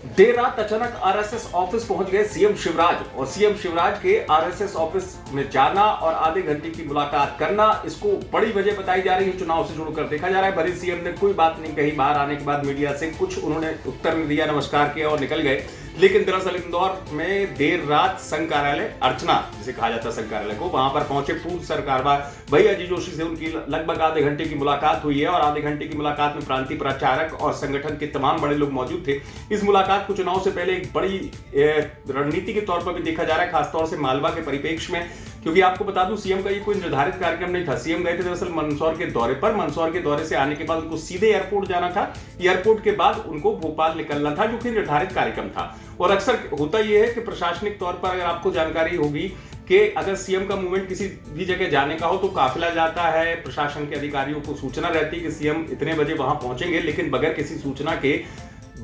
देर रात अचानक RSS office पहुंच गए सीएम शिवराज और सीएम शिवराज के आरएसएस ऑफिस में जाना और आधे घंटे की मुलाकात करना, इसको बड़ी वजह बताई जा रही है। चुनाव से जुड़कर देखा जा रहा है। भले सीएम ने कोई बात नहीं कही, बाहर आने के बाद मीडिया से कुछ उन्होंने उत्तर नहीं दिया, नमस्कार किया और निकल गए। लेकिन दरअसल इंदौर में देर रात संघ कार्यालय अर्चना, जिसे कहा जाता है संघ कार्यालय को, वहां पर पहुंचे पूर्व सरकार भाई अजीत जोशी से उनकी लगभग आधे घंटे की मुलाकात हुई है और आधे घंटे की मुलाकात में प्रांतीय प्रचारक और संगठन के तमाम बड़े लोग मौजूद थे। इस मुलाकात को चुनाव से पहले एक बड़ी रणनीति के तौर पर भी देखा जा रहा है, खासतौर से मालवा के परिप्रेक्ष्य में, क्योंकि आपको बता दूं सीएम का ये कोई निर्धारित कार्यक्रम नहीं था। सीएम गए थे दरअसल मंदसौर के दौरे पर। मंदसौर के दौरे से आने के बाद उनको सीधे एयरपोर्ट जाना था। एयरपोर्ट के बाद उनको भोपाल निकलना था, जो कि निर्धारित कार्यक्रम था। और अक्सर होता यह है कि प्रशासनिक तौर पर अगर आपको जानकारी होगी कि अगर सीएम का मूवमेंट किसी भी जगह जाने का हो तो काफिला जाता है, प्रशासन के अधिकारियों को सूचना रहती है कि सीएम इतने बजे वहां पहुंचेंगे, लेकिन बगैर किसी सूचना के,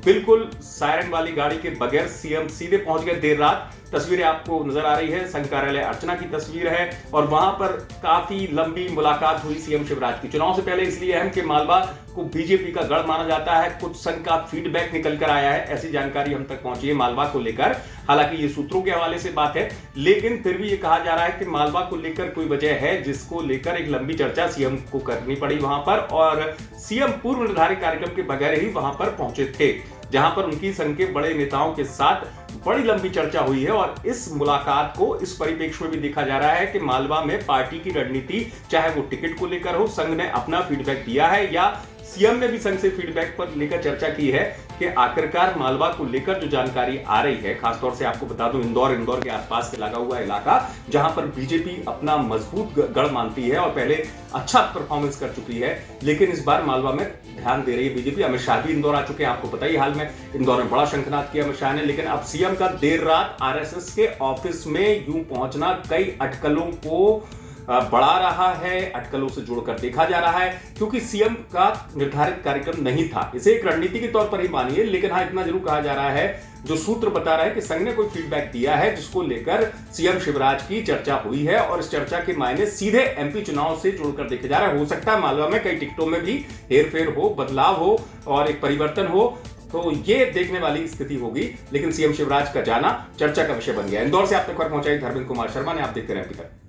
बिल्कुल सायरन वाली गाड़ी के बगैर सीएम सीधे पहुंच गए देर रात। तस्वीरें आपको नजर आ रही है, संघ कार्यालय अर्चना की तस्वीर है और वहां पर काफी लंबी मुलाकात हुई सीएम शिवराज की। चुनाव से पहले इसलिए अहम कि मालवा को बीजेपी का गढ़ माना जाता है। कुछ संघ का फीडबैक निकल कर आया है, ऐसी जानकारी हम तक पहुंची है मालवा को लेकर। हालांकि ये सूत्रों के हवाले से बात है, लेकिन फिर भी ये कहा जा रहा है कि मालवा को लेकर कोई वजह है जिसको लेकर एक लंबी चर्चा सीएम को करनी पड़ी वहां पर, और सीएम पूर्व निर्धारित कार्यक्रम के बगैर ही वहां पर पहुंचे थे, जहां पर उनकी संघ के बड़े नेताओं के साथ बड़ी लंबी चर्चा हुई है। और इस मुलाकात को इस परिप्रेक्ष्य में भी देखा जा रहा है कि मालवा में पार्टी की रणनीति, चाहे वो टिकट को लेकर हो, संघ ने अपना फीडबैक दिया है या सीएम ने भी संघ से फीडबैक पर लेकर चर्चा की है कि आखिरकार मालवा को लेकर जो जानकारी आ रही है, खासतौर से आपको बता दूं इंदौर के आसपास के लगा हुआ इलाका, जहां पर बीजेपी अपना मजबूत गढ़ मानती है और पहले अच्छा परफॉर्मेंस कर चुकी है, लेकिन इस बार मालवा में ध्यान दे रही है बीजेपी। अमित शाह भी इंदौर आ चुके हैं, आपको पता ही, हाल में इंदौर में बड़ा शंखनाद किया अमित शाह ने। लेकिन अब सीएम का देर रात आरएसएस के ऑफिस में यूं पहुंचना कई अटकलों को बढ़ा रहा है, अटकलों से जोड़कर देखा जा रहा है, क्योंकि सीएम का निर्धारित कार्यक्रम नहीं था। इसे एक रणनीति के तौर पर ही मानिए, लेकिन हाँ इतना जरूर कहा जा रहा है, जो सूत्र बता रहा है कि संघ ने कोई फीडबैक दिया है जिसको लेकर सीएम शिवराज की चर्चा हुई है और इस चर्चा के मायने सीधे एमपी चुनाव से जोड़कर देखे जा रहा है। हो सकता है मालवा में कई टिकटों में भी हेरफेर हो, बदलाव हो और एक परिवर्तन हो, तो ये देखने वाली स्थिति होगी। लेकिन सीएम शिवराज का जाना चर्चा का विषय बन गया। इंदौर से आप तक पहुंचाई धर्मेंद्र कुमार शर्मा ने, आप देखते रहे एमपी तक।